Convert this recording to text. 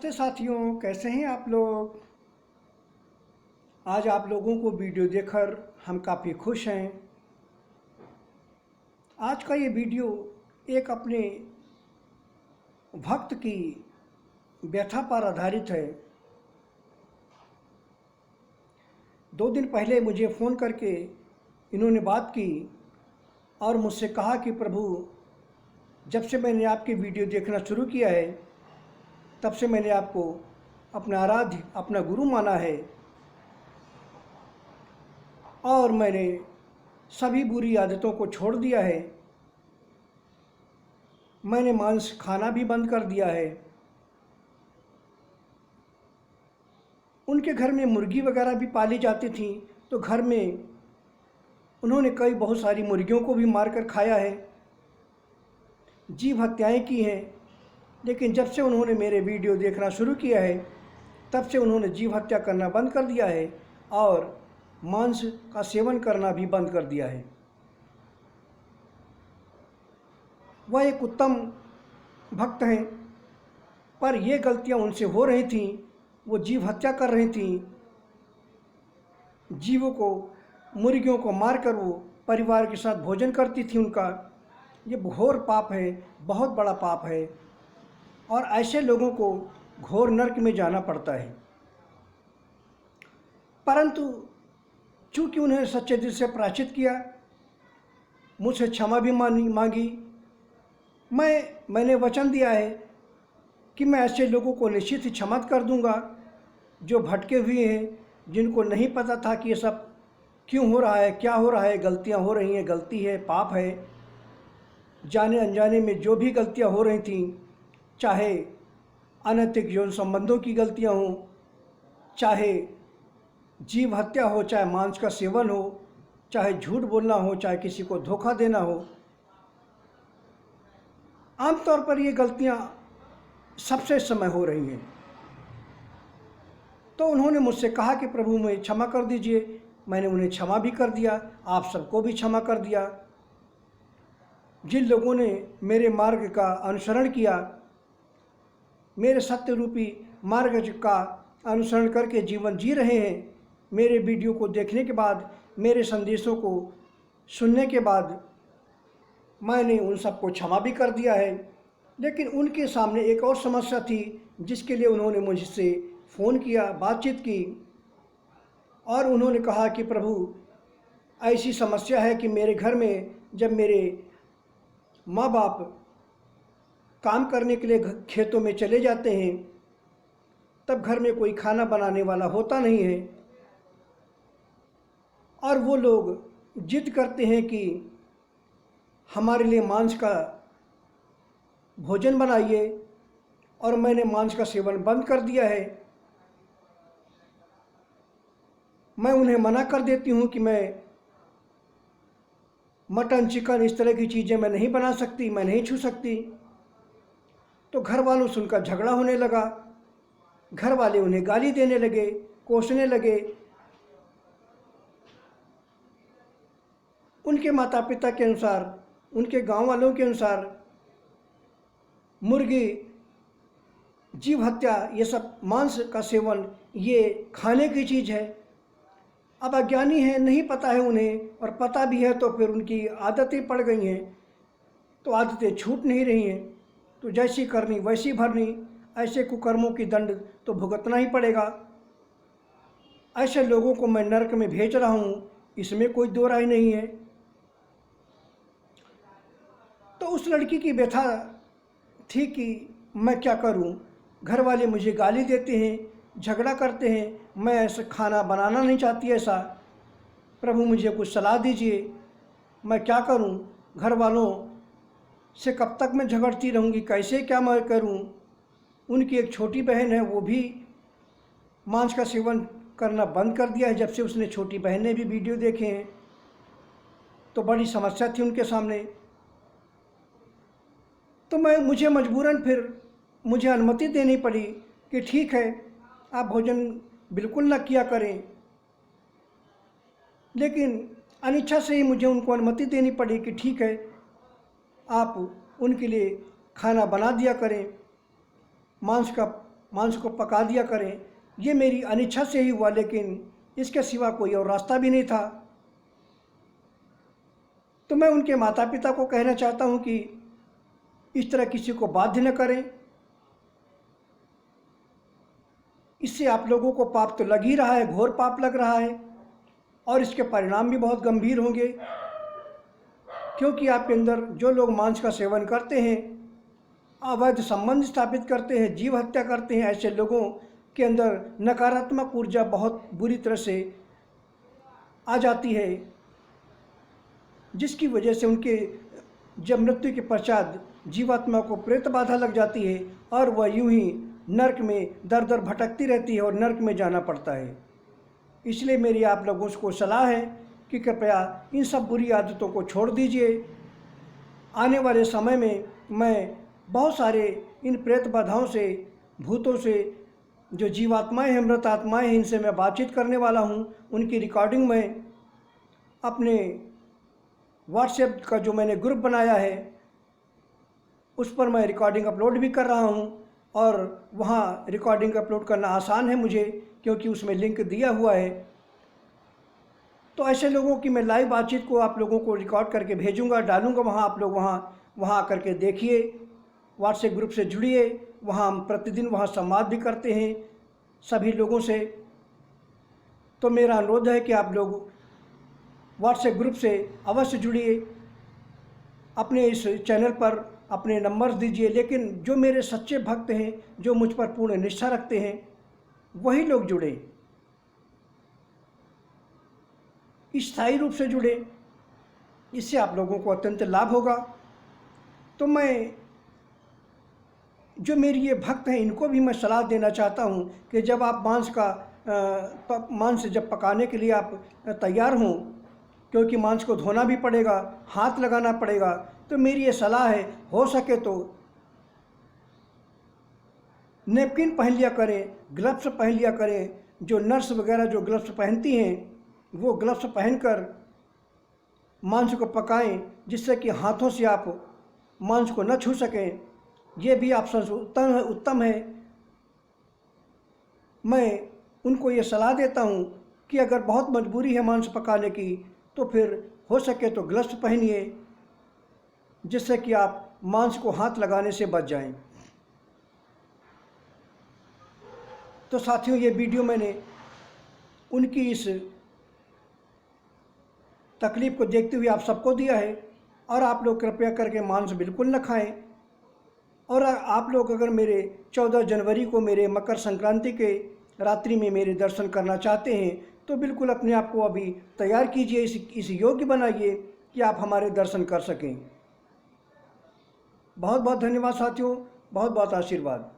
नमस्ते साथियों, कैसे हैं आप लोग। आज आप लोगों को वीडियो देखकर हम काफ़ी खुश हैं। आज का ये वीडियो एक अपने भक्त की व्यथा पर आधारित है। 2 दिन पहले मुझे फ़ोन करके इन्होंने बात की और मुझसे कहा कि प्रभु, जब से मैंने आपकी वीडियो देखना शुरू किया है तब से मैंने आपको अपना आराध्य, अपना गुरु माना है और मैंने सभी बुरी आदतों को छोड़ दिया है। मैंने मांस खाना भी बंद कर दिया है। उनके घर में मुर्गी वगैरह भी पाली जाती थी, तो घर में उन्होंने बहुत सारी मुर्गियों को भी मारकर खाया है, जीव हत्याएं की हैं। लेकिन जब से उन्होंने मेरे वीडियो देखना शुरू किया है तब से उन्होंने जीव हत्या करना बंद कर दिया है और मांस का सेवन करना भी बंद कर दिया है। वह एक उत्तम भक्त हैं, पर ये गलतियां उनसे हो रही थीं। वो जीव हत्या कर रही थीं, जीवों को, मुर्गियों को मारकर वो परिवार के साथ भोजन करती थी। उनका ये घोर पाप है, बहुत बड़ा पाप है और ऐसे लोगों को घोर नरक में जाना पड़ता है। परंतु चूँकि उन्हें सच्चे दिल से प्रायश्चित किया, मुझसे क्षमा भी मांगी। मैंने वचन दिया है कि मैं ऐसे लोगों को निश्चित ही क्षमा कर दूंगा जो भटके हुए हैं, जिनको नहीं पता था कि ये सब क्यों हो रहा है, क्या हो रहा है, गलतियां हो रही हैं, गलती है, पाप है। जाने अनजाने में जो भी गलतियां हो रही थीं, चाहे अनैतिक यौन संबंधों की गलतियां हों, चाहे जीव हत्या हो, चाहे मांस का सेवन हो, चाहे झूठ बोलना हो, चाहे किसी को धोखा देना हो, आमतौर पर ये गलतियां सबसे इस समय हो रही हैं। तो उन्होंने मुझसे कहा कि प्रभु मुझे क्षमा कर दीजिए। मैंने उन्हें क्षमा भी कर दिया, आप सबको भी क्षमा कर दिया। जिन लोगों ने मेरे मार्ग का अनुसरण किया, मेरे सत्य रूपी मार्ग का अनुसरण करके जीवन जी रहे हैं, मेरे वीडियो को देखने के बाद, मेरे संदेशों को सुनने के बाद मैंने उन सबको क्षमा भी कर दिया है। लेकिन उनके सामने एक और समस्या थी जिसके लिए उन्होंने मुझसे फ़ोन किया, बातचीत की और उन्होंने कहा कि प्रभु, ऐसी समस्या है कि मेरे घर में जब मेरे माँ बाप काम करने के लिए खेतों में चले जाते हैं तब घर में कोई खाना बनाने वाला होता नहीं है और वो लोग जिद करते हैं कि हमारे लिए मांस का भोजन बनाइए और मैंने मांस का सेवन बंद कर दिया है। मैं उन्हें मना कर देती हूँ कि मैं मटन, चिकन, इस तरह की चीज़ें मैं नहीं बना सकती, मैं नहीं छू सकती। तो घर वालों से उनका झगड़ा होने लगा। घर वाले उन्हें गाली देने लगे, कोसने लगे। उनके माता पिता के अनुसार, उनके गांव वालों के अनुसार मुर्गी, जीव हत्या, ये सब मांस का सेवन ये खाने की चीज़ है। अब अज्ञानी हैं, नहीं पता है उन्हें, और पता भी है तो फिर उनकी आदतें पड़ गई हैं, तो आदतें छूट नहीं रही हैं। तो जैसी करनी वैसी भरनी, ऐसे कुकर्मों की दंड तो भुगतना ही पड़ेगा। ऐसे लोगों को मैं नरक में भेज रहा हूँ, इसमें कोई दो राय नहीं है। तो उस लड़की की व्यथा थी कि मैं क्या करूं। घर वाले मुझे गाली देते हैं, झगड़ा करते हैं, मैं ऐसा खाना बनाना नहीं चाहती ऐसा। प्रभु मुझे कुछ सलाह दीजिए, मैं क्या करूं। घर वालों से कब तक मैं झगड़ती रहूंगी, कैसे क्या मैं करूं। उनकी एक छोटी बहन है, वो भी मांस का सेवन करना बंद कर दिया है जब से उसने, छोटी बहन ने भी वीडियो देखे हैं। तो बड़ी समस्या थी उनके सामने। तो मुझे मजबूरन फिर मुझे अनुमति देनी पड़ी कि ठीक है, आप भोजन बिल्कुल ना किया करें। लेकिन अनिच्छा से ही मुझे उनको अनुमति देनी पड़ी कि ठीक है, आप उनके लिए खाना बना दिया करें, मांस का मांस को पका दिया करें। ये मेरी अनिच्छा से ही हुआ, लेकिन इसके सिवा कोई और रास्ता भी नहीं था। तो मैं उनके माता पिता को कहना चाहता हूँ कि इस तरह किसी को बाध्य न करें। इससे आप लोगों को पाप तो लग ही रहा है, घोर पाप लग रहा है, और इसके परिणाम भी बहुत गंभीर होंगे। क्योंकि आपके अंदर जो लोग मांस का सेवन करते हैं, अवैध संबंध स्थापित करते हैं, जीव हत्या करते हैं, ऐसे लोगों के अंदर नकारात्मक ऊर्जा बहुत बुरी तरह से आ जाती है, जिसकी वजह से उनके जब मृत्यु के पश्चात जीवात्मा को प्रेत बाधा लग जाती है और वह यूं ही नरक में दर दर भटकती रहती है और नरक में जाना पड़ता है। इसलिए मेरी आप लोगों को सलाह है कि कृपया इन सब बुरी आदतों को छोड़ दीजिए। आने वाले समय में मैं बहुत सारे इन प्रेत बाधाओं से, भूतों से, जो जीवात्माएं हैं, मृत आत्माएं हैं, इनसे मैं बातचीत करने वाला हूं। उनकी रिकॉर्डिंग मैं अपने व्हाट्सएप का जो मैंने ग्रुप बनाया है उस पर मैं रिकॉर्डिंग अपलोड भी कर रहा हूं, और वहां रिकॉर्डिंग अपलोड करना आसान है मुझे, क्योंकि उसमें लिंक दिया हुआ है। तो ऐसे लोगों की मैं लाइव बातचीत को आप लोगों को रिकॉर्ड करके भेजूंगा, डालूंगा वहाँ। आप लोग वहाँ आकर के देखिए, व्हाट्सएप ग्रुप से जुड़िए। वहाँ हम प्रतिदिन वहाँ संवाद भी करते हैं सभी लोगों से। तो मेरा अनुरोध है कि आप लोग व्हाट्सएप ग्रुप से अवश्य जुड़िए। अपने इस चैनल पर अपने नंबर्स दीजिए, लेकिन जो मेरे सच्चे भक्त हैं, जो मुझ पर पूर्ण निष्ठा रखते हैं, वही लोग जुड़े, स्थायी रूप से जुड़े। इससे आप लोगों को अत्यंत लाभ होगा। तो मैं, जो मेरी ये भक्त हैं, इनको भी मैं सलाह देना चाहता हूँ कि जब आप मांस जब पकाने के लिए आप तैयार हों, क्योंकि मांस को धोना भी पड़ेगा, हाथ लगाना पड़ेगा, तो मेरी ये सलाह है, हो सके तो नेपकिन पहन लिया करें, ग्लव्स पहन लिया करें। जो नर्स वगैरह जो ग्लव्स पहनती हैं, वो ग्लव्स पहनकर मांस को पकाएं, जिससे कि हाथों से आप मांस को न छू सकें। ये भी ऑप्शन उत्तम है। मैं उनको ये सलाह देता हूँ कि अगर बहुत मजबूरी है मांस पकाने की, तो फिर हो सके तो ग्लव्स पहनिए, जिससे कि आप मांस को हाथ लगाने से बच जाएं। तो साथियों, ये वीडियो मैंने उनकी इस तकलीफ़ को देखते हुए आप सबको दिया है। और आप लोग कृपया करके मांस बिल्कुल न खाएं। और आप लोग अगर मेरे 14 जनवरी को मेरे मकर संक्रांति के रात्रि में मेरे दर्शन करना चाहते हैं, तो बिल्कुल अपने आप को अभी तैयार कीजिए, इस योग्य बनाइए कि आप हमारे दर्शन कर सकें। बहुत बहुत धन्यवाद साथियों, बहुत बहुत आशीर्वाद।